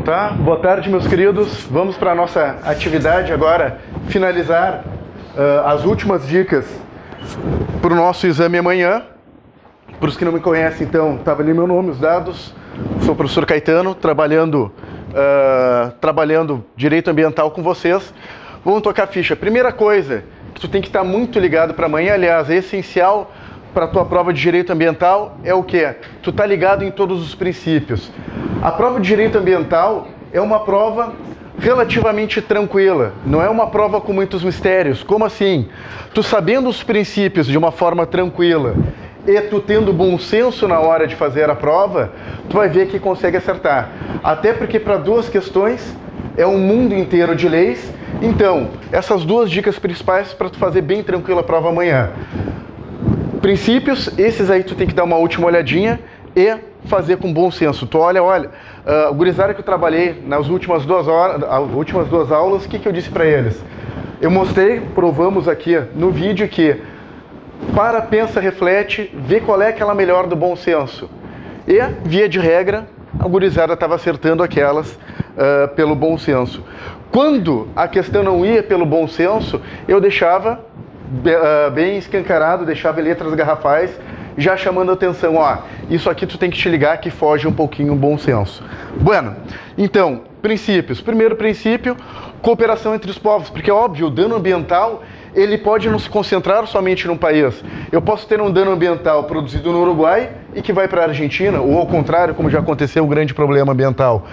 tá? Boa tarde, meus queridos. Vamos para a nossa atividade agora, finalizar as últimas dicas para o nosso exame amanhã. Para os que não me conhecem, então, estava ali meu nome, os dados. Sou o professor Caetano, trabalhando Direito Ambiental com vocês. Vamos tocar a ficha. Primeira coisa que tu tem que estar muito ligado para amanhã, aliás, é essencial para a tua prova de Direito Ambiental, é o quê? Tu tá ligado em todos os princípios. A prova de Direito Ambiental é uma prova relativamente tranquila, não é uma prova com muitos mistérios. Como assim? Tu sabendo os princípios de uma forma tranquila e tu tendo bom senso na hora de fazer a prova, tu vai ver que consegue acertar. Até porque para duas questões é um mundo inteiro de leis. Então, essas duas dicas principais para tu fazer bem tranquila a prova amanhã. Princípios, esses aí tu tem que dar uma última olhadinha e fazer com bom senso. Tu olha, o gurizada que eu trabalhei nas últimas duas aulas, o que eu disse para eles? Eu mostrei, provamos aqui no vídeo que para, pensa, reflete, vê qual é aquela melhor do bom senso. E, via de regra, a gurizada estava acertando aquelas pelo bom senso. Quando a questão não ia pelo bom senso, eu deixava bem escancarado, deixava letras garrafais, já chamando a atenção, isso aqui tu tem que te ligar que foge um pouquinho o bom senso. Bueno, então, princípios. Primeiro princípio, cooperação entre os povos, porque é óbvio, o dano ambiental, ele pode não se concentrar somente num país. Eu posso ter um dano ambiental produzido no Uruguai e que vai para a Argentina, ou ao contrário, como já aconteceu, um grande problema ambiental.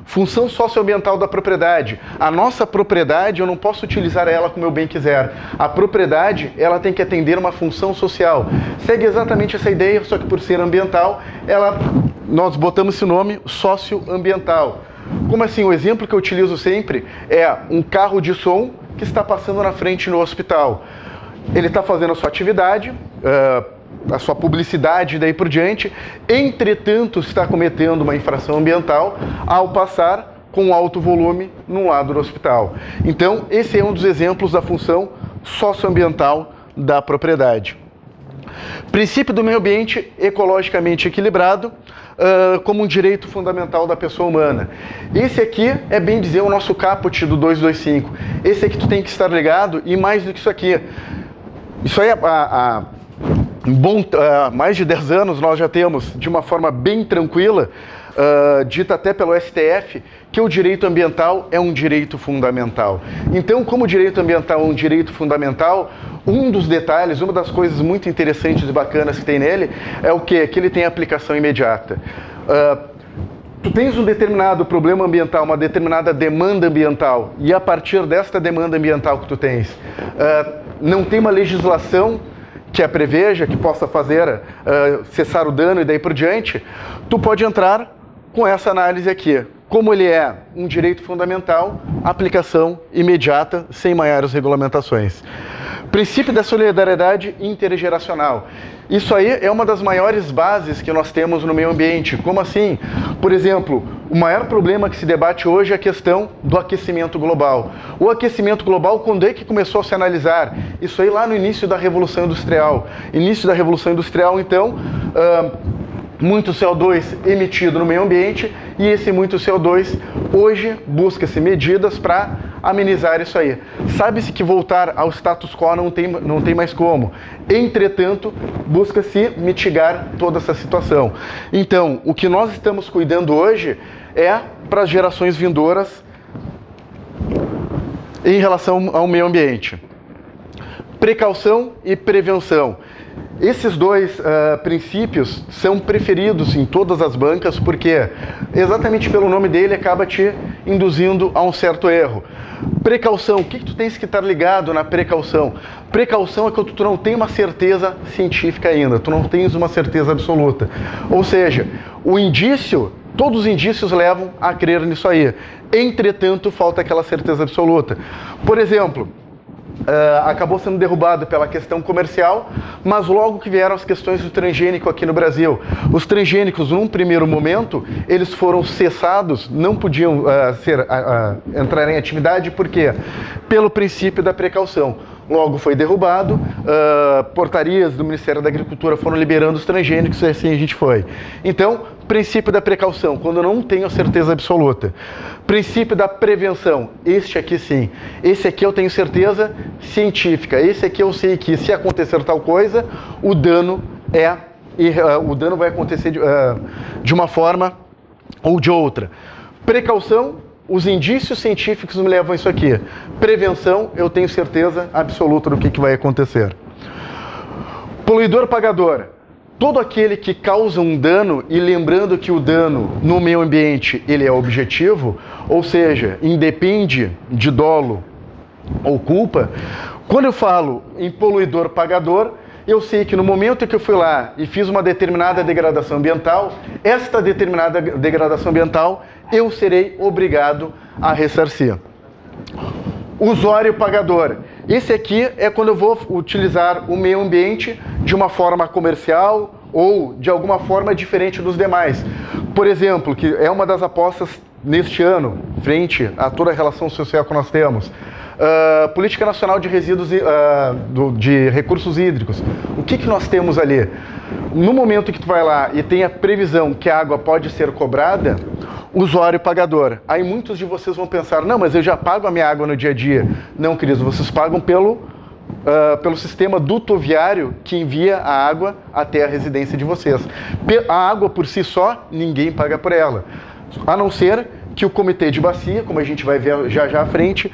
Função socioambiental da propriedade. A nossa propriedade, eu não posso utilizar ela como eu bem quiser. A propriedade, ela tem que atender uma função social. Segue exatamente essa ideia, só que por ser ambiental, nós botamos esse nome socioambiental. Como assim? O exemplo que eu utilizo sempre é um carro de som que está passando na frente no hospital. Ele está fazendo a sua atividade, a sua publicidade e daí por diante, entretanto está cometendo uma infração ambiental ao passar com alto volume no lado do hospital. Então, esse é um dos exemplos da função socioambiental da propriedade. Princípio do meio ambiente ecologicamente equilibrado, como um direito fundamental da pessoa humana. Esse aqui é, bem dizer, o nosso caput do 225. Esse aqui tu tem que estar ligado, e mais do que isso aqui. Isso aí, mais de 10 anos nós já temos, de uma forma bem tranquila, dita até pelo STF, que o direito ambiental é um direito fundamental. Então, como o direito ambiental é um direito fundamental, um dos detalhes, uma das coisas muito interessantes e bacanas que tem nele é o quê? Que ele tem aplicação imediata. Tu tens um determinado problema ambiental, uma determinada demanda ambiental, e a partir desta demanda ambiental que tu tens, não tem uma legislação que a preveja, que possa fazer cessar o dano e daí por diante, tu pode entrar com essa análise aqui. Como ele é um direito fundamental, aplicação imediata, sem maiores regulamentações. Princípio da solidariedade intergeracional. Isso aí é uma das maiores bases que nós temos no meio ambiente. Como assim? Por exemplo, o maior problema que se debate hoje é a questão do aquecimento global. O aquecimento global, quando é que começou a se analisar? Isso aí lá no início da Revolução Industrial. Início da Revolução Industrial, então, muito CO2 emitido no meio ambiente, e esse muito CO2, hoje, busca-se medidas para amenizar isso aí. Sabe-se que voltar ao status quo não tem mais como. Entretanto, busca-se mitigar toda essa situação. Então, o que nós estamos cuidando hoje é para as gerações vindouras em relação ao meio ambiente. Precaução e prevenção. Esses dois princípios são preferidos em todas as bancas porque, exatamente pelo nome dele, acaba te induzindo a um certo erro. Precaução, o que tu tens que estar ligado na precaução? Precaução é quando tu não tem uma certeza científica ainda, tu não tens uma certeza absoluta. Ou seja, o indício, todos os indícios levam a crer nisso aí. Entretanto, falta aquela certeza absoluta. Por exemplo, acabou sendo derrubado pela questão comercial, mas logo que vieram as questões do transgênico aqui no Brasil, os transgênicos, num primeiro momento, eles foram cessados, não podiam entrar em atividade, por quê? Pelo princípio da precaução. Logo foi derrubado, portarias do Ministério da Agricultura foram liberando os transgênicos e assim a gente foi. Então, Princípio da precaução, quando eu não tenho certeza absoluta. Princípio da prevenção, este aqui sim. Esse aqui eu tenho certeza científica. Esse aqui eu sei que se acontecer tal coisa, o dano vai acontecer de uma forma ou de outra. Precaução, os indícios científicos me levam a isso aqui. Prevenção, eu tenho certeza absoluta do que vai acontecer. Poluidor-pagador. Todo aquele que causa um dano, e lembrando que o dano no meio ambiente ele é objetivo, ou seja, independe de dolo ou culpa, quando eu falo em poluidor-pagador, eu sei que no momento que eu fui lá e fiz uma determinada degradação ambiental, esta determinada degradação ambiental eu serei obrigado a ressarcir. Usuário-pagador. Esse aqui é quando eu vou utilizar o meio ambiente de uma forma comercial ou de alguma forma diferente dos demais. Por exemplo, que é uma das apostas neste ano, frente a toda a relação social que nós temos. Política Nacional de Resíduos de Recursos Hídricos. O que nós temos ali? No momento que tu vai lá e tem a previsão que a água pode ser cobrada, usuário pagador. Aí muitos de vocês vão pensar, não, mas eu já pago a minha água no dia a dia. Não, queridos, vocês pagam pelo sistema dutoviário que envia a água até a residência de vocês. A água por si só, ninguém paga por ela. A não ser que o comitê de bacia, como a gente vai ver já à frente,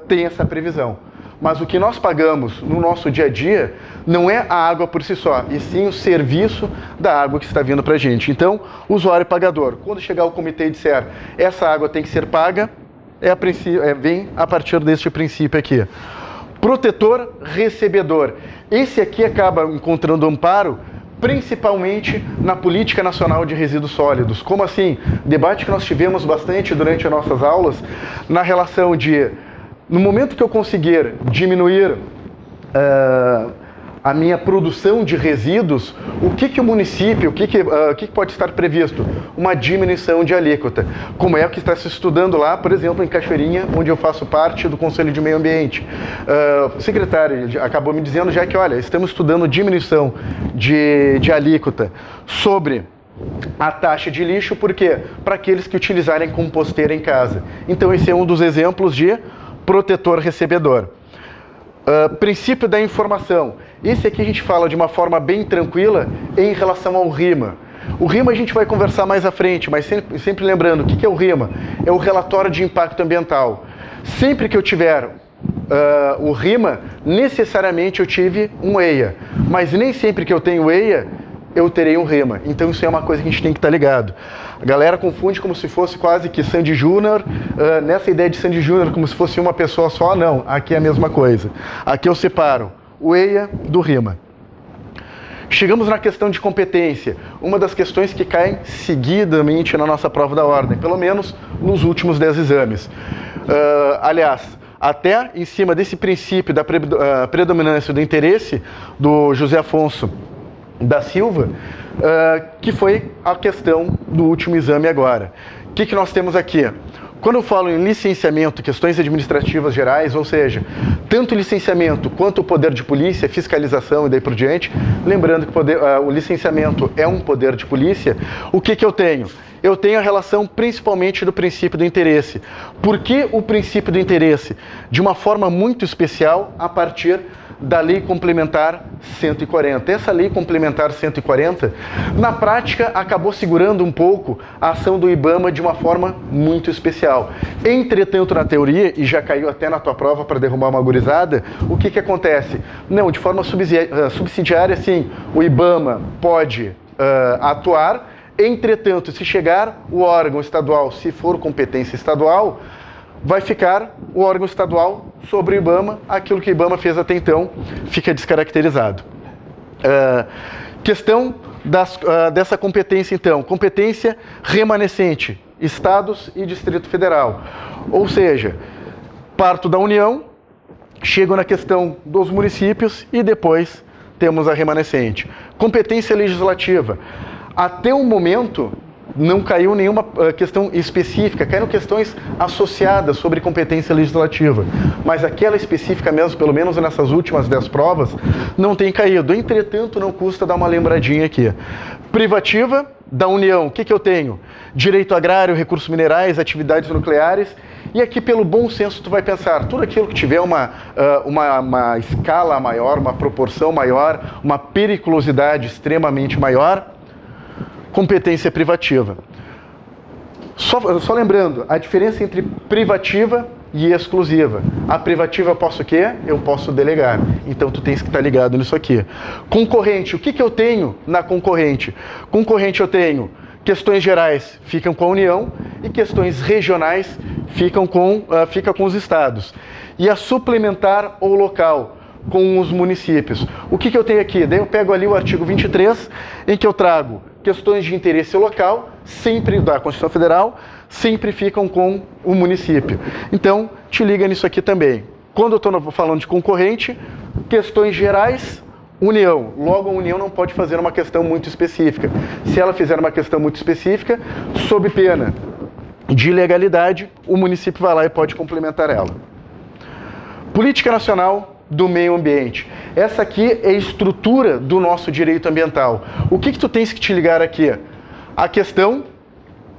tem essa previsão. Mas o que nós pagamos no nosso dia a dia não é a água por si só, e sim o serviço da água que está vindo para a gente. Então, usuário pagador, quando chegar o comitê e disser essa água tem que ser paga, vem a partir deste princípio aqui. Protetor recebedor. Esse aqui acaba encontrando amparo principalmente na Política Nacional de Resíduos Sólidos. Como assim? Debate que nós tivemos bastante durante as nossas aulas, na relação de, no momento que eu conseguir diminuir a minha produção de resíduos, o que o município, o que pode estar previsto? Uma diminuição de alíquota, como é o que está se estudando lá, por exemplo, em Cachoeirinha, onde eu faço parte do Conselho de Meio Ambiente. O secretário acabou me dizendo já que, olha, estamos estudando diminuição de alíquota sobre a taxa de lixo, por quê? Para aqueles que utilizarem composteira em casa. Então esse é um dos exemplos de protetor recebedor. Princípio da informação. Esse aqui a gente fala de uma forma bem tranquila em relação ao RIMA. O RIMA a gente vai conversar mais à frente, mas sempre lembrando, o que é o RIMA? É o relatório de impacto ambiental. Sempre que eu tiver o RIMA, necessariamente eu tive um EIA, mas nem sempre que eu tenho EIA, eu terei um RIMA. Então isso é uma coisa que a gente tem que estar ligado. A galera confunde como se fosse quase que Sandy Júnior, nessa ideia de Sandy Júnior como se fosse uma pessoa só, não. Aqui é a mesma coisa. Aqui eu separo o EIA do RIMA. Chegamos na questão de competência, uma das questões que caem seguidamente na nossa prova da ordem, pelo menos nos últimos 10 exames. Aliás, até em cima desse princípio da predominância do interesse do José Afonso da Silva, que foi a questão do último exame agora. O que nós temos aqui? Quando eu falo em licenciamento, questões administrativas gerais, ou seja, tanto licenciamento quanto o poder de polícia, fiscalização e daí por diante, lembrando que o licenciamento é um poder de polícia, o que eu tenho? Eu tenho a relação principalmente do princípio do interesse. Por que o princípio do interesse? De uma forma muito especial a partir da Lei Complementar 140. Essa Lei Complementar 140, na prática, acabou segurando um pouco a ação do IBAMA de uma forma muito especial. Entretanto, na teoria, e já caiu até na tua prova para derrubar uma gurizada, o que acontece? Não, de forma subsidiária, sim, o IBAMA pode atuar. Entretanto, se chegar o órgão estadual, se for competência estadual, vai ficar o órgão estadual sobre o IBAMA, aquilo que o IBAMA fez até então fica descaracterizado. Questão dessa competência, então, competência remanescente, estados e Distrito Federal. Ou seja, parto da União, chego na questão dos municípios e depois temos a remanescente. Competência legislativa. Até o momento, não caiu nenhuma questão específica, caíram questões associadas sobre competência legislativa, mas aquela específica mesmo, pelo menos nessas últimas 10 provas, não tem caído. Entretanto, não custa dar uma lembradinha aqui. Privativa da União, o que eu tenho? Direito agrário, recursos minerais, atividades nucleares, e aqui pelo bom senso tu vai pensar, tudo aquilo que tiver uma escala maior, uma proporção maior, uma periculosidade extremamente maior, competência privativa. Só lembrando, a diferença entre privativa e exclusiva. A privativa eu posso o quê? Eu posso delegar. Então tu tens que estar ligado nisso aqui. Concorrente, o que eu tenho na concorrente? Concorrente eu tenho questões gerais ficam com a União e questões regionais ficam com os estados. E a suplementar ou local com os municípios. O que eu tenho aqui? Daí eu pego ali o artigo 23, em que eu trago questões de interesse local, sempre da Constituição Federal, sempre ficam com o município. Então, te liga nisso aqui também. Quando eu estou falando de concorrente, questões gerais, União. Logo, a União não pode fazer uma questão muito específica. Se ela fizer uma questão muito específica, sob pena de ilegalidade, o município vai lá e pode complementar ela. Política Nacional do Meio Ambiente. Essa aqui é a estrutura do nosso direito ambiental. O que tu tens que te ligar aqui? A questão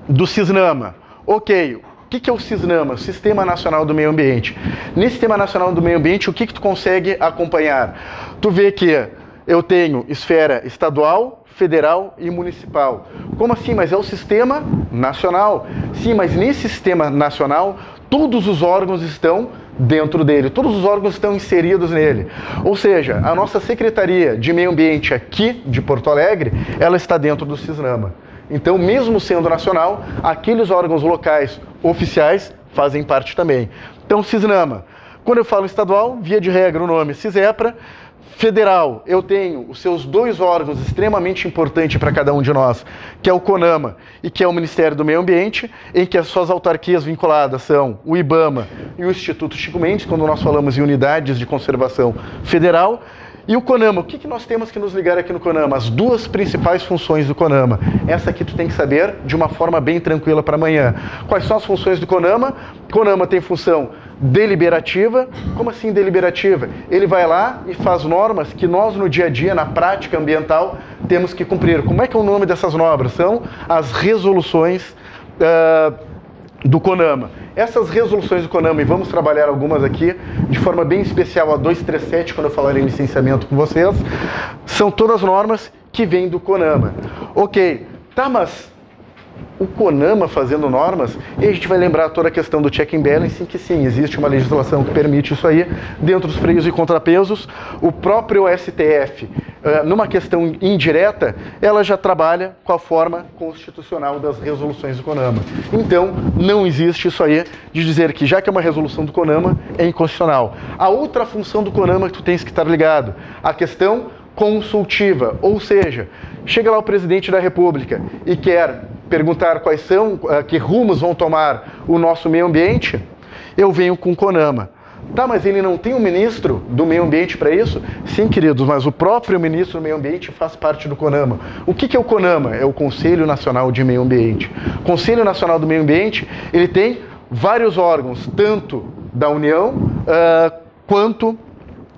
do CISNAMA. Ok, o que é o CISNAMA? Sistema Nacional do Meio Ambiente. Nesse Sistema Nacional do Meio Ambiente, o que tu consegue acompanhar? Tu vê que eu tenho esfera estadual, federal e municipal. Como assim? Mas é o sistema nacional. Sim, mas nesse sistema nacional, todos os órgãos estão dentro dele, todos os órgãos estão inseridos nele. Ou seja, a nossa Secretaria de Meio Ambiente aqui de Porto Alegre, ela está dentro do CISNAMA. Então, mesmo sendo nacional, aqueles órgãos locais oficiais fazem parte também. Então, CISNAMA. Quando eu falo estadual, via de regra o nome CISEPRA. Federal, eu tenho os seus dois órgãos extremamente importantes para cada um de nós, que é o CONAMA e que é o Ministério do Meio Ambiente, em que as suas autarquias vinculadas são o IBAMA e o Instituto Chico Mendes, quando nós falamos em unidades de conservação federal. E o CONAMA, o que nós temos que nos ligar aqui no CONAMA? As duas principais funções do CONAMA. Essa aqui tu tem que saber de uma forma bem tranquila para amanhã. Quais são as funções do CONAMA? O CONAMA tem função deliberativa. Como assim deliberativa? Ele vai lá e faz normas que nós no dia a dia, na prática ambiental, temos que cumprir. Como é que é o nome dessas normas? São as resoluções do CONAMA. Essas resoluções do CONAMA, e vamos trabalhar algumas aqui, de forma bem especial a 237, quando eu falar em licenciamento com vocês, são todas normas que vêm do CONAMA. Ok, tá, mas o CONAMA fazendo normas, e a gente vai lembrar toda a questão do check and balance, que sim, existe uma legislação que permite isso aí, dentro dos freios e contrapesos. O próprio STF, numa questão indireta, ela já trabalha com a forma constitucional das resoluções do CONAMA. Então, não existe isso aí de dizer que, já que é uma resolução do CONAMA, é inconstitucional. A outra função do CONAMA que tu tens que estar ligado, a questão consultiva, ou seja, chega lá o presidente da República e quer perguntar quais são, que rumos vão tomar o nosso meio ambiente, eu venho com o CONAMA. Tá, mas ele não tem um ministro do meio ambiente para isso? Sim, queridos, mas o próprio ministro do meio ambiente faz parte do CONAMA. O que é o CONAMA? É o Conselho Nacional de Meio Ambiente. O Conselho Nacional do Meio Ambiente, ele tem vários órgãos, tanto da União quanto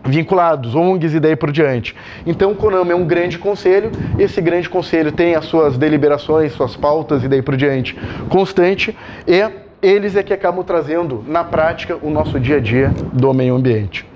vinculados, ONGs e daí por diante. Então o CONAMA é um grande conselho, esse grande conselho tem as suas deliberações, suas pautas e daí por diante constante, e eles é que acabam trazendo na prática o nosso dia a dia do meio ambiente.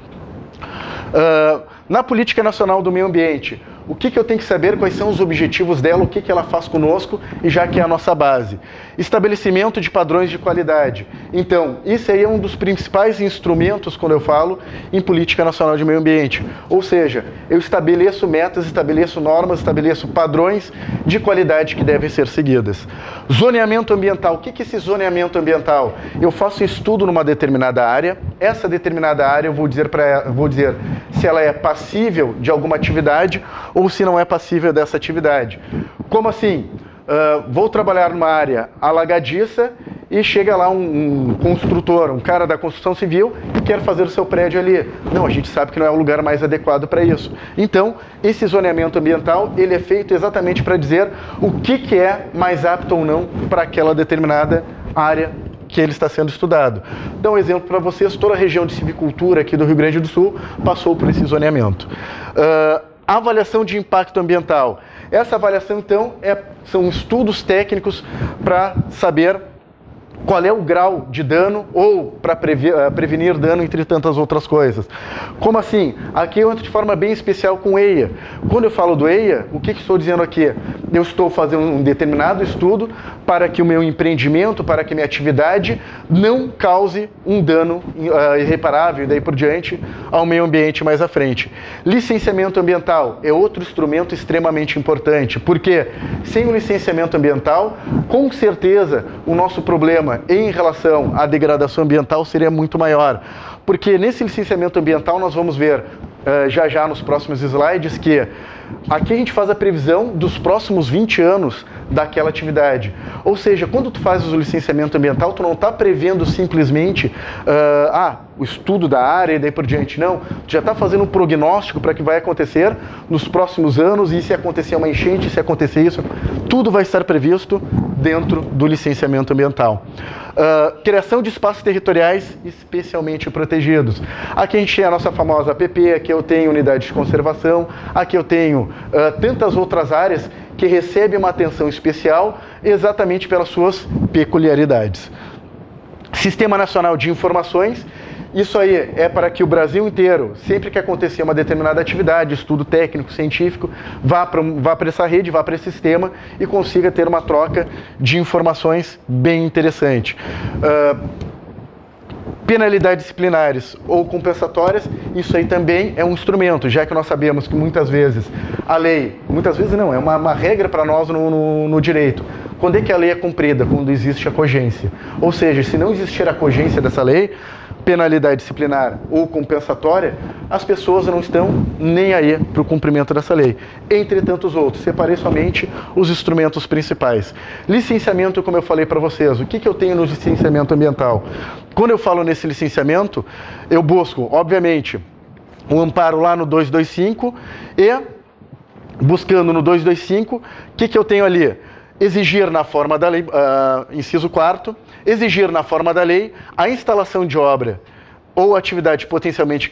Na Política Nacional do Meio Ambiente, o que eu tenho que saber, quais são os objetivos dela, o que ela faz conosco, e já que é a nossa base. Estabelecimento de padrões de qualidade. Então, isso aí é um dos principais instrumentos, quando eu falo em Política Nacional de Meio Ambiente. Ou seja, eu estabeleço metas, estabeleço normas, estabeleço padrões de qualidade que devem ser seguidas. Zoneamento ambiental. O que é esse zoneamento ambiental? Eu faço estudo numa determinada área, essa determinada área eu vou dizer se ela é passível de alguma atividade ou se não é passível dessa atividade. Como assim? Vou trabalhar numa área alagadiça e chega lá um construtor, um cara da construção civil e quer fazer o seu prédio ali. Não, a gente sabe que não é o lugar mais adequado para isso. Então, esse zoneamento ambiental, ele é feito exatamente para dizer o que é mais apto ou não para aquela determinada área que ele está sendo estudado. Dá um exemplo para vocês, toda a região de silvicultura aqui do Rio Grande do Sul passou por esse zoneamento. Avaliação de impacto ambiental. Essa avaliação, então, são estudos técnicos para saber qual é o grau de dano ou para prevenir dano, entre tantas outras coisas. Como assim? Aqui eu entro de forma bem especial com EIA. Quando eu falo do EIA, o que estou dizendo aqui? Eu estou fazendo um determinado estudo para que o meu empreendimento, para que minha atividade não cause um dano irreparável e daí por diante ao meio ambiente mais à frente. Licenciamento ambiental é outro instrumento extremamente importante, porque sem o licenciamento ambiental, com certeza o nosso problema em relação à degradação ambiental seria muito maior. Porque nesse licenciamento ambiental nós vamos ver já nos próximos slides que aqui a gente faz a previsão dos próximos 20 anos daquela atividade. Ou seja, quando tu fazes o licenciamento ambiental, tu não está prevendo simplesmente o estudo da área e daí por diante, não. Tu já está fazendo um prognóstico para o que vai acontecer nos próximos anos e se acontecer uma enchente, se acontecer isso, tudo vai estar previsto dentro do licenciamento ambiental. Criação de espaços territoriais especialmente protegidos. Aqui a gente tem a nossa famosa APP, aqui eu tenho unidade de conservação, aqui eu tenho tantas outras áreas que recebem uma atenção especial exatamente pelas suas peculiaridades. Sistema Nacional de Informações. Isso aí é para que o Brasil inteiro, sempre que acontecer uma determinada atividade, estudo técnico, científico, vá para essa rede, vá para esse sistema e consiga ter uma troca de informações bem interessante. Penalidades disciplinares ou compensatórias, isso aí também é um instrumento, já que nós sabemos que muitas vezes a lei, muitas vezes não, é uma regra para nós no direito. Quando é que a lei é cumprida? Quando existe a cogência. Ou seja, se não existir a cogência dessa lei, penalidade disciplinar ou compensatória, as pessoas não estão nem aí para o cumprimento dessa lei. Entre tantos outros, separei somente os instrumentos principais. Licenciamento, como eu falei para vocês, o que eu tenho no licenciamento ambiental? Quando eu falo nesse licenciamento, eu busco, obviamente, um amparo lá no 225 e, buscando no 225, o que eu tenho ali? Exigir na forma da lei, inciso 4º, exigir na forma da lei a instalação de obra ou atividade potencialmente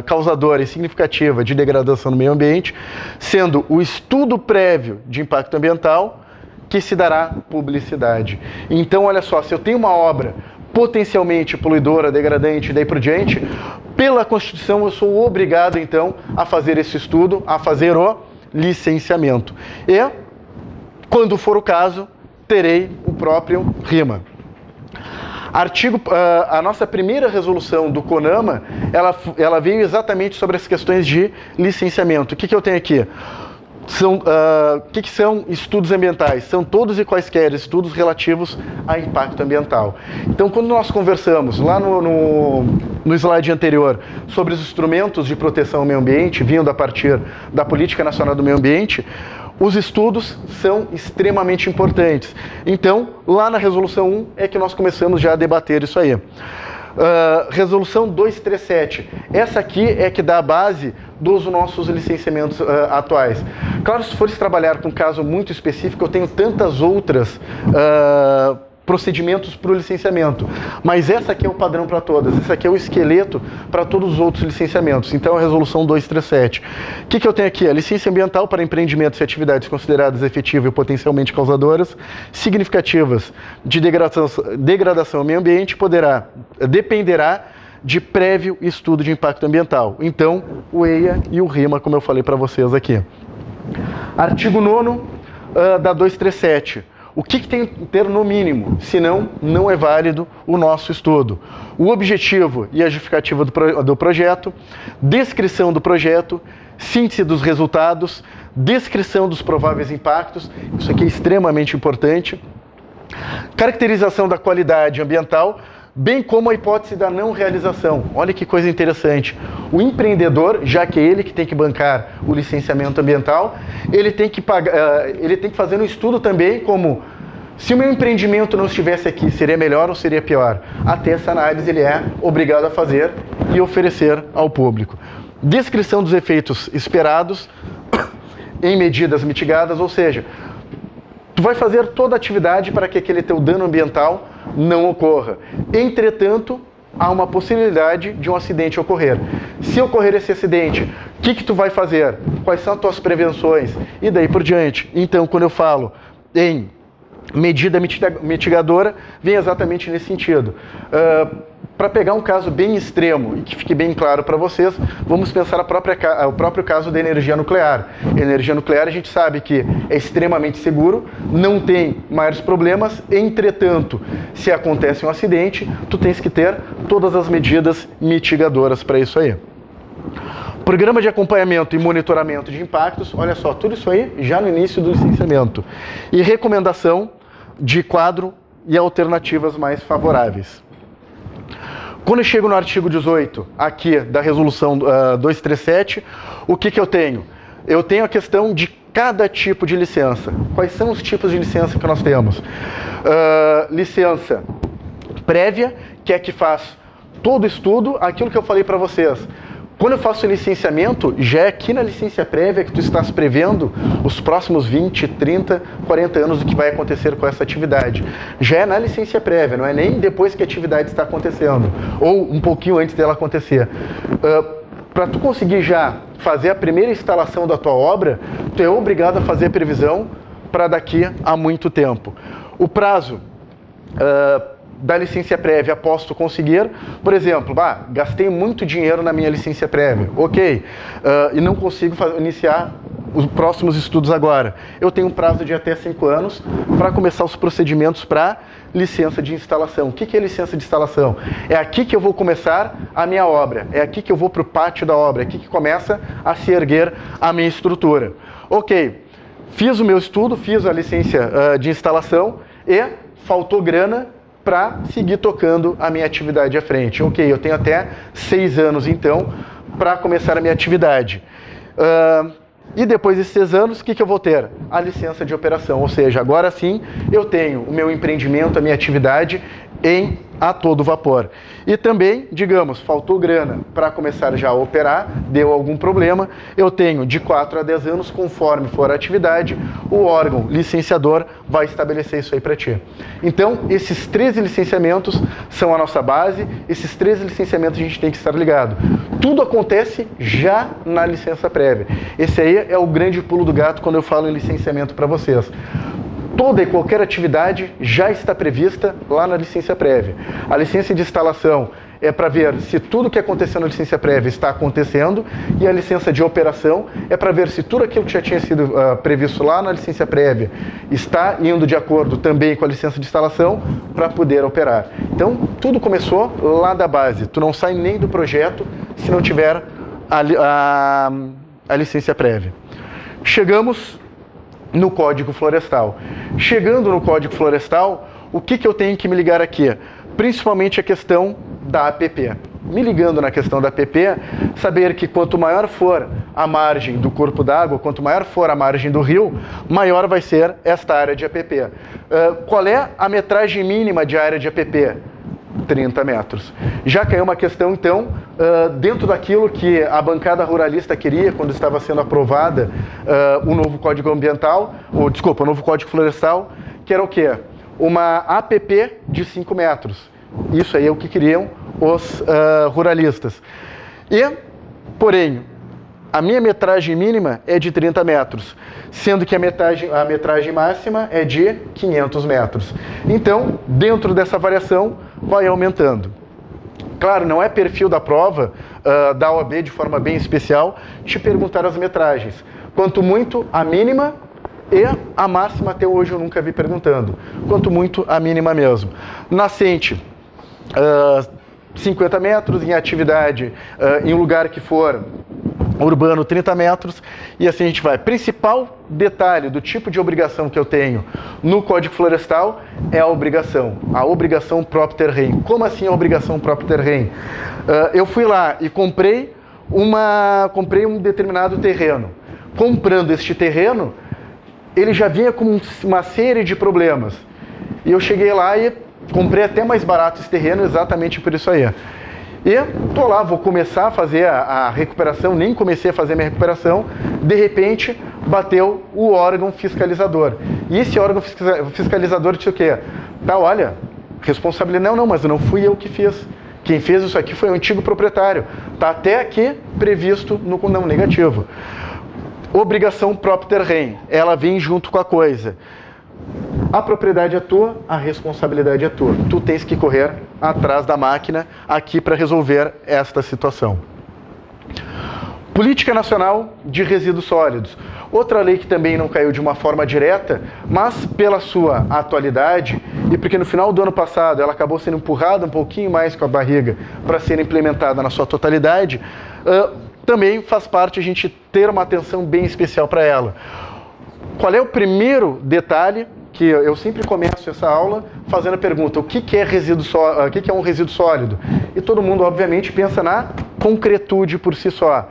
causadora e significativa de degradação no meio ambiente, sendo o estudo prévio de impacto ambiental que se dará publicidade. Então, olha só, se eu tenho uma obra potencialmente poluidora, degradante e daí por diante, pela Constituição eu sou obrigado, então, a fazer esse estudo, a fazer o licenciamento. E, quando for o caso, terei o próprio RIMA. A nossa primeira resolução do CONAMA, ela veio exatamente sobre as questões de licenciamento. O que eu tenho aqui? O que são estudos ambientais? São todos e quaisquer estudos relativos a impacto ambiental. Então, quando nós conversamos lá no slide anterior sobre os instrumentos de proteção ao meio ambiente, vindo a partir da Política Nacional do Meio Ambiente, os estudos são extremamente importantes. Então, lá na Resolução 1 é que nós começamos já a debater isso aí. Resolução 237. Essa aqui é que dá a base dos nossos licenciamentos atuais. Claro, se fores trabalhar com um caso muito específico, eu tenho tantas outras procedimentos para o licenciamento. Mas essa aqui é o padrão para todas, esse aqui é o esqueleto para todos os outros licenciamentos. Então, a Resolução 237. O que eu tenho aqui? A licença ambiental para empreendimentos e atividades consideradas efetivas e potencialmente causadoras, significativas de degradação ao meio ambiente, dependerá de prévio estudo de impacto ambiental. Então, o EIA e o RIMA, como eu falei para vocês aqui. Artigo 9º da 237. O que tem que ter no mínimo? Senão, não é válido o nosso estudo. O objetivo e a justificativa do projeto, descrição do projeto, síntese dos resultados, descrição dos prováveis impactos, isso aqui é extremamente importante, caracterização da qualidade ambiental, bem como a hipótese da não realização. Olha que coisa interessante. O empreendedor, já que é ele que tem que bancar o licenciamento ambiental, ele tem que fazer um estudo também como Se o meu empreendimento não estivesse aqui, seria melhor ou seria pior? Até essa análise ele é obrigado a fazer e oferecer ao público. Descrição dos efeitos esperados em medidas mitigadas, ou seja, tu vai fazer toda a atividade para que aquele teu dano ambiental não ocorra. Entretanto, há uma possibilidade de um acidente ocorrer. Se ocorrer esse acidente, o que tu vai fazer? Quais são as tuas prevenções? E daí por diante. Então, quando eu falo em medida mitigadora, vem exatamente nesse sentido. Para pegar um caso bem extremo e que fique bem claro para vocês, vamos pensar o próprio caso da energia nuclear. Energia nuclear a gente sabe que é extremamente seguro, não tem maiores problemas, entretanto, se acontece um acidente, tu tens que ter todas as medidas mitigadoras para isso aí. Programa de acompanhamento e monitoramento de impactos, olha só, tudo isso aí já no início do licenciamento. E recomendação de quadro e alternativas mais favoráveis. Quando eu chego no artigo 18, aqui da resolução 237, o que eu tenho? Eu tenho a questão de cada tipo de licença. Quais são os tipos de licença que nós temos? Licença prévia, que é que faz todo o estudo, aquilo que eu falei para vocês. Quando eu faço licenciamento, já é aqui na licença prévia que tu estás prevendo os próximos 20, 30, 40 anos do que vai acontecer com essa atividade. Já é na licença prévia, não é nem depois que a atividade está acontecendo, ou um pouquinho antes dela acontecer. Para tu conseguir já fazer a primeira instalação da tua obra, tu é obrigado a fazer a previsão para daqui a muito tempo. O prazo da licença prévia após tu conseguir, por exemplo, gastei muito dinheiro na minha licença prévia, ok, e não consigo iniciar os próximos estudos agora. Eu tenho um prazo de até 5 anos para começar os procedimentos para licença de instalação. O que é licença de instalação? É aqui que eu vou começar a minha obra, é aqui que eu vou para o pátio da obra, é aqui que começa a se erguer a minha estrutura. Ok, fiz o meu estudo, fiz a licença de instalação e faltou grana para seguir tocando a minha atividade à frente. Ok, eu tenho até 6 anos, então, para começar a minha atividade. E depois desses 6 anos, o que eu vou ter? A licença de operação, ou seja, agora sim eu tenho o meu empreendimento, a minha atividade a todo vapor. E também, digamos, faltou grana para começar já a operar, deu algum problema, eu tenho de 4 a 10 anos, conforme for a atividade, o órgão licenciador vai estabelecer isso aí para ti. Então, esses 13 licenciamentos são a nossa base, esses 13 licenciamentos a gente tem que estar ligado. Tudo acontece já na licença prévia. Esse aí é o grande pulo do gato quando eu falo em licenciamento para vocês. Toda e qualquer atividade já está prevista lá na licença prévia. A licença de instalação é para ver se tudo que aconteceu na licença prévia está acontecendo, e a licença de operação é para ver se tudo aquilo que já tinha sido previsto lá na licença prévia está indo de acordo também com a licença de instalação para poder operar. Então, tudo começou lá da base. Tu não sai nem do projeto se não tiver a licença prévia. Chegamos no Código Florestal. Chegando no Código Florestal, o que eu tenho que me ligar aqui? Principalmente a questão da APP. Me ligando na questão da APP, saber que quanto maior for a margem do corpo d'água, quanto maior for a margem do rio, maior vai ser esta área de APP. Qual é a metragem mínima de área de APP? 30 metros. Já caiu uma questão, então, dentro daquilo que a bancada ruralista queria quando estava sendo aprovada o novo Código Ambiental, o novo Código Florestal, que era o quê? Uma APP de 5 metros. Isso aí é o que queriam os ruralistas. Porém, a minha metragem mínima é de 30 metros, sendo que a metragem máxima é de 500 metros. Então, dentro dessa variação, vai aumentando. Claro, não é perfil da prova, da OAB de forma bem especial, te perguntar as metragens. Quanto muito, a mínima, e a máxima até hoje eu nunca vi perguntando. Quanto muito, a mínima mesmo. Nascente, 50 metros, em atividade, em lugar que for urbano, 30 metros, e assim a gente vai. Principal detalhe do tipo de obrigação que eu tenho no Código Florestal é a obrigação próprio terreno. Como assim a obrigação próprio terreno? Eu fui lá e comprei um determinado terreno. Comprando este terreno, ele já vinha com uma série de problemas. E eu cheguei lá e comprei até mais barato esse terreno exatamente por isso aí. E tô lá, vou começar a fazer a recuperação, nem comecei a fazer a minha recuperação, de repente bateu o órgão fiscalizador. E esse órgão fiscalizador disse o quê? Tá, olha, responsabilidade, não, mas não fui eu que fiz. Quem fez isso aqui foi o antigo proprietário. Tá até aqui previsto no não negativo. Obrigação propter rem, ela vem junto com a coisa. A propriedade é tua, a responsabilidade é tua. Tu tens que correr atrás da máquina aqui para resolver esta situação. Política Nacional de Resíduos Sólidos. Outra lei que também não caiu de uma forma direta, mas pela sua atualidade e porque no final do ano passado ela acabou sendo empurrada um pouquinho mais com a barriga para ser implementada na sua totalidade, também faz parte a gente ter uma atenção bem especial para ela. Qual é o primeiro detalhe? Que eu sempre começo essa aula fazendo a pergunta, o que é resíduo sólido, o que é um resíduo sólido? E todo mundo, obviamente, pensa na concretude por si só.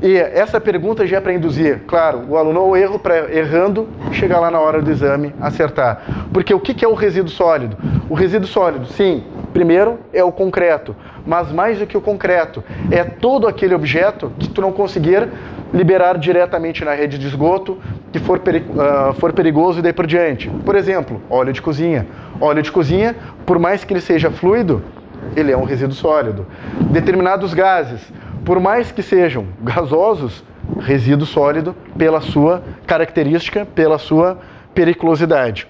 E essa pergunta já é para induzir, claro, o aluno ao erro, para errando, chegar lá na hora do exame, acertar. Porque o que é o resíduo sólido? O resíduo sólido, sim, primeiro é o concreto, mas mais do que o concreto, é todo aquele objeto que tu não conseguir liberar diretamente na rede de esgoto, que for perigoso e daí por diante. Por exemplo, óleo de cozinha. Óleo de cozinha, por mais que ele seja fluido, ele é um resíduo sólido. Determinados gases, por mais que sejam gasosos, resíduo sólido pela sua característica, pela sua periculosidade.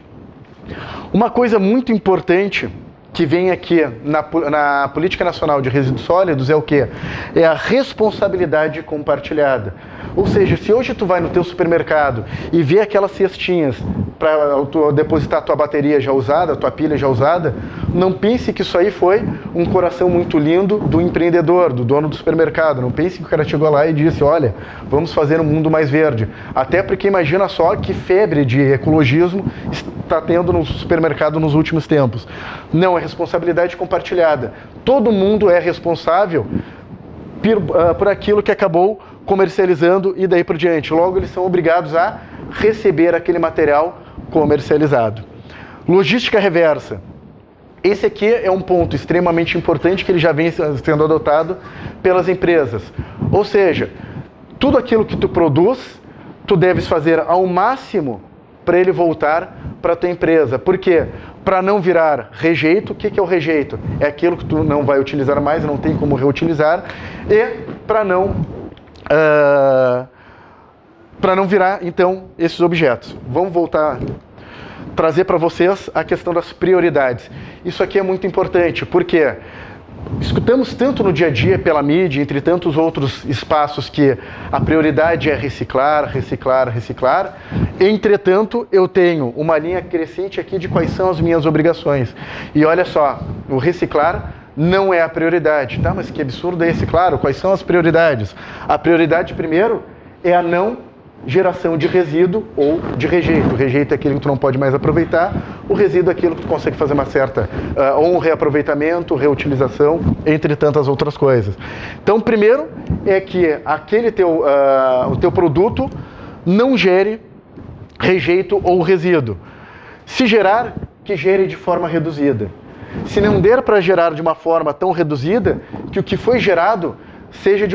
Uma coisa muito importante que vem aqui na Política Nacional de Resíduos Sólidos é o quê? É a responsabilidade compartilhada. Ou seja, se hoje tu vai no teu supermercado e vê aquelas cestinhas para tu depositar a tua bateria já usada, a tua pilha já usada, não pense que isso aí foi um coração muito lindo do empreendedor, do dono do supermercado. Não pense que o cara chegou lá e disse, olha, vamos fazer um mundo mais verde. Até porque imagina só que febre de ecologismo está tendo no supermercado nos últimos tempos. Não, é responsabilidade compartilhada. Todo mundo é responsável por aquilo que acabou comercializando e daí por diante. Logo, eles são obrigados a receber aquele material comercializado. Logística reversa. Esse aqui é um ponto extremamente importante que ele já vem sendo adotado pelas empresas. Ou seja, tudo aquilo que tu produz, tu deves fazer ao máximo para ele voltar para a tua empresa. Por quê? Para não virar rejeito. O que é o rejeito? É aquilo que tu não vai utilizar mais, não tem como reutilizar. E para não virar, então, esses objetos. Vamos voltar, trazer para vocês a questão das prioridades. Isso aqui é muito importante, porque escutamos tanto no dia a dia pela mídia, entre tantos outros espaços, que a prioridade é reciclar, reciclar, reciclar. Entretanto, eu tenho uma linha crescente aqui de quais são as minhas obrigações. E olha só, o reciclar não é a prioridade. Tá, mas que absurdo é esse? Claro, quais são as prioridades? A prioridade, primeiro, é a não geração de resíduo ou de rejeito. O rejeito é aquilo que tu não pode mais aproveitar, o resíduo é aquilo que tu consegue fazer uma certa ou um reaproveitamento, reutilização, entre tantas outras coisas. Então, primeiro é que aquele o teu produto não gere rejeito ou resíduo. Se gerar, que gere de forma reduzida. Se não der para gerar de uma forma tão reduzida, que o que foi gerado seja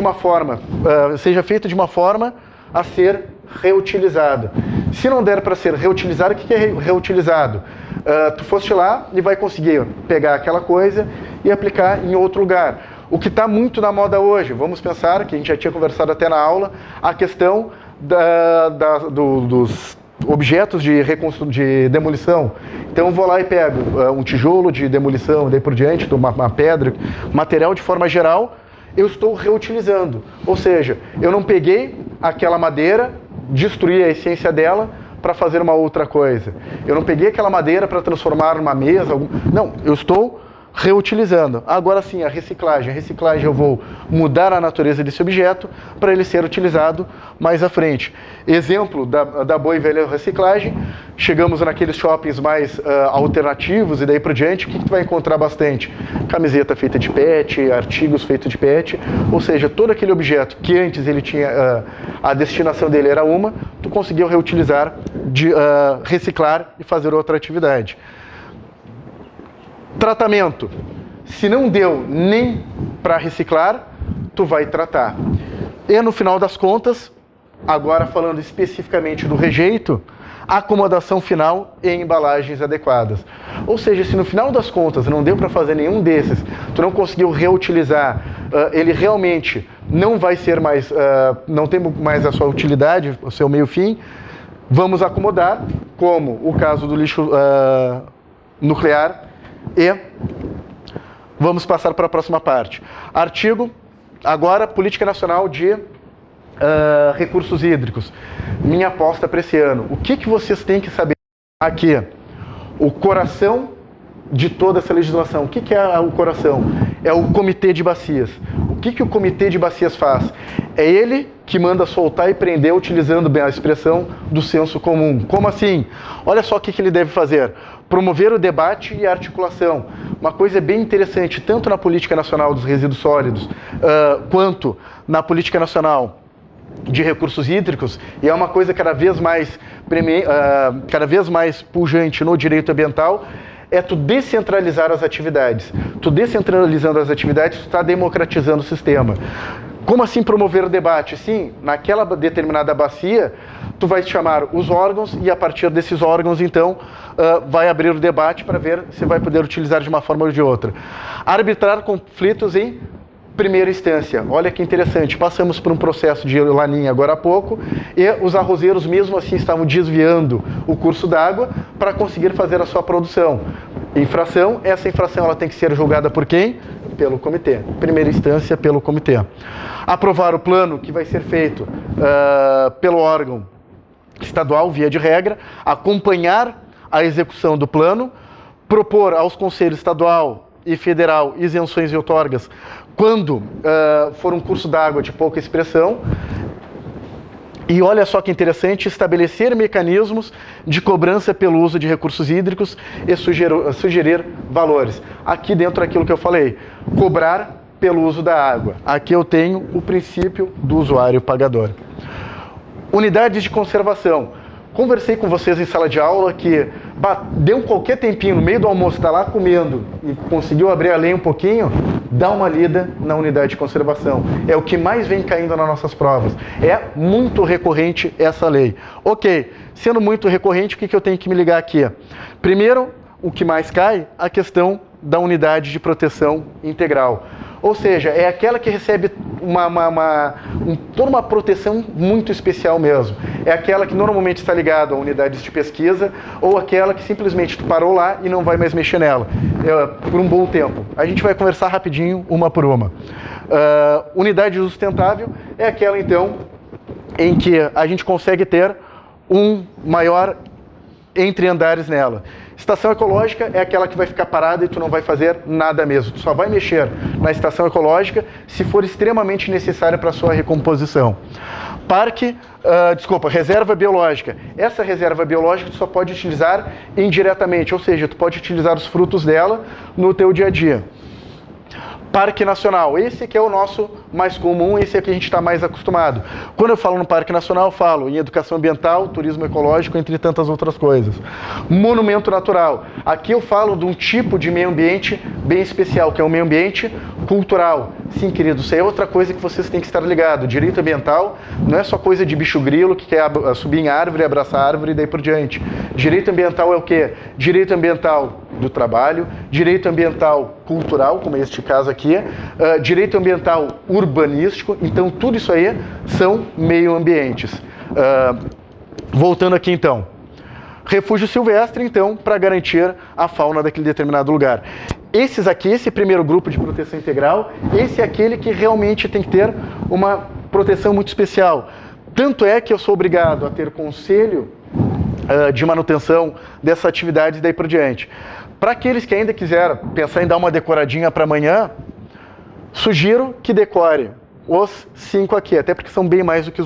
feito de uma forma a ser reutilizado. Se não der para ser reutilizado, o que é reutilizado? Tu foste lá e vai conseguir pegar aquela coisa e aplicar em outro lugar. O que está muito na moda hoje, vamos pensar, que a gente já tinha conversado até na aula, a questão dos objetos de demolição. Então eu vou lá e pego um tijolo de demolição, daí por diante, uma pedra, material de forma geral, eu estou reutilizando. Ou seja, eu não peguei aquela madeira, destruí a essência dela para fazer uma outra coisa. Eu não peguei aquela madeira para transformar numa mesa. Não, eu estou reutilizando. Agora sim, a reciclagem. A reciclagem eu vou mudar a natureza desse objeto para ele ser utilizado mais à frente. Exemplo da boa e velha reciclagem, chegamos naqueles shoppings mais alternativos e daí por diante, o que tu vai encontrar bastante? Camiseta feita de PET, artigos feitos de PET, ou seja, todo aquele objeto que antes ele tinha, a destinação dele era uma, tu conseguiu reutilizar, reciclar e fazer outra atividade. Tratamento. Se não deu nem para reciclar, tu vai tratar. E no final das contas, agora falando especificamente do rejeito, acomodação final e embalagens adequadas. Ou seja, se no final das contas não deu para fazer nenhum desses, tu não conseguiu reutilizar, ele realmente não vai ser mais, não tem mais a sua utilidade, o seu meio-fim, vamos acomodar, como o caso do lixo nuclear, e vamos passar para a próxima parte. Artigo, agora, Política Nacional de Recursos Hídricos. Minha aposta para esse ano. O que vocês têm que saber aqui? O coração de toda essa legislação. O que é o coração? É o Comitê de Bacias. O que o Comitê de Bacias faz? É ele que manda soltar e prender, utilizando bem a expressão do senso comum. Como assim? Olha só o que ele deve fazer. Promover o debate e a articulação. Uma coisa bem interessante, tanto na Política Nacional dos Resíduos Sólidos, quanto na Política Nacional de Recursos Hídricos, e é uma coisa cada vez mais pujante no direito ambiental, é tu descentralizar as atividades. Tu descentralizando as atividades, tu está democratizando o sistema. Como assim promover o debate? Sim, naquela determinada bacia, tu vai chamar os órgãos e a partir desses órgãos, então, vai abrir o debate para ver se vai poder utilizar de uma forma ou de outra. Arbitrar conflitos em primeira instância. Olha que interessante, passamos por um processo de laninha agora há pouco e os arrozeiros mesmo assim estavam desviando o curso d'água para conseguir fazer a sua produção. Infração, essa infração ela tem que ser julgada por quem? Pelo comitê. Primeira instância, pelo comitê. Aprovar o plano que vai ser feito pelo órgão estadual, via de regra, acompanhar a execução do plano, propor aos conselhos estadual e federal isenções e outorgas quando for um curso d'água de pouca expressão. E olha só que interessante, estabelecer mecanismos de cobrança pelo uso de recursos hídricos e sugerir valores. Aqui dentro daquilo que eu falei, cobrar pelo uso da água. Aqui eu tenho o princípio do usuário pagador. Unidades de conservação. Conversei com vocês em sala de aula que deu qualquer tempinho no meio do almoço, está lá comendo e conseguiu abrir a lenha um pouquinho, dá uma lida na unidade de conservação. É o que mais vem caindo nas nossas provas. É muito recorrente essa lei. Ok, sendo muito recorrente, o que eu tenho que me ligar aqui? Primeiro, o que mais cai, a questão da unidade de proteção integral. Ou seja, é aquela que recebe toda uma proteção muito especial mesmo. É aquela que normalmente está ligada a unidades de pesquisa ou aquela que simplesmente tu parou lá e não vai mais mexer nela por um bom tempo. A gente vai conversar rapidinho, uma por uma. Unidade sustentável é aquela, então, em que a gente consegue ter um maior entre andares nela. Estação ecológica é aquela que vai ficar parada e tu não vai fazer nada mesmo. Tu só vai mexer na estação ecológica se for extremamente necessária para a sua recomposição. Reserva biológica. Essa reserva biológica tu só pode utilizar indiretamente, ou seja, tu pode utilizar os frutos dela no teu dia a dia. Parque Nacional, esse que é o nosso mais comum, esse é que a gente está mais acostumado. Quando eu falo no Parque Nacional, eu falo em educação ambiental, turismo ecológico, entre tantas outras coisas. Monumento natural, aqui eu falo de um tipo de meio ambiente bem especial, que é o meio ambiente cultural. Sim, querido, isso é outra coisa que vocês têm que estar ligados. Direito ambiental não é só coisa de bicho grilo que quer subir em árvore, abraçar árvore e daí por diante. Direito ambiental é o quê? Direito ambiental do trabalho, direito ambiental cultural, como é este caso aqui, direito ambiental urbanístico, então tudo isso aí são meio ambientes. Voltando aqui então, refúgio silvestre então, para garantir a fauna daquele determinado lugar. Esses aqui, esse primeiro grupo de proteção integral, esse é aquele que realmente tem que ter uma proteção muito especial. Tanto é que eu sou obrigado a ter conselho de manutenção dessas atividades daí por diante. Para aqueles que ainda quiserem pensar em dar uma decoradinha para amanhã, sugiro que decore os 5 aqui, até porque são bem mais do que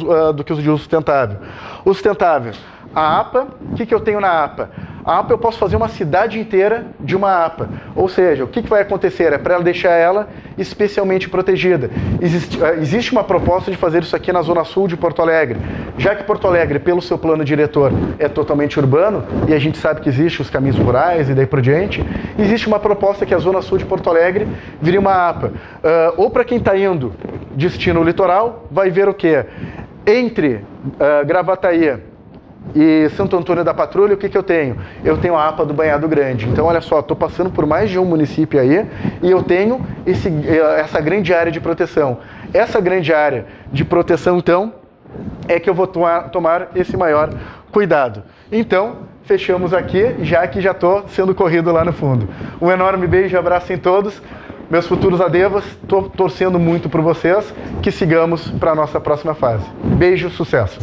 os de uso sustentável. O sustentável, a APA, o que eu tenho na APA? A APA eu posso fazer uma cidade inteira de uma APA. Ou seja, o que vai acontecer? É para ela deixar ela especialmente protegida. Existe uma proposta de fazer isso aqui na Zona Sul de Porto Alegre. Já que Porto Alegre, pelo seu plano diretor, é totalmente urbano, e a gente sabe que existem os caminhos rurais e daí por diante, existe uma proposta que a Zona Sul de Porto Alegre viria uma APA. Ou para quem está indo destino litoral, vai ver o quê? Entre Gravataí e Santo Antônio da Patrulha, o que eu tenho? Eu tenho a APA do Banhado Grande. Então, olha só, estou passando por mais de um município aí e eu tenho essa grande área de proteção. Essa grande área de proteção, então, é que eu vou tomar esse maior cuidado. Então, fechamos aqui, já que já estou sendo corrido lá no fundo. Um enorme beijo e abraço em todos. Meus futuros adevas, estou torcendo muito por vocês, que sigamos para a nossa próxima fase. Beijo, sucesso!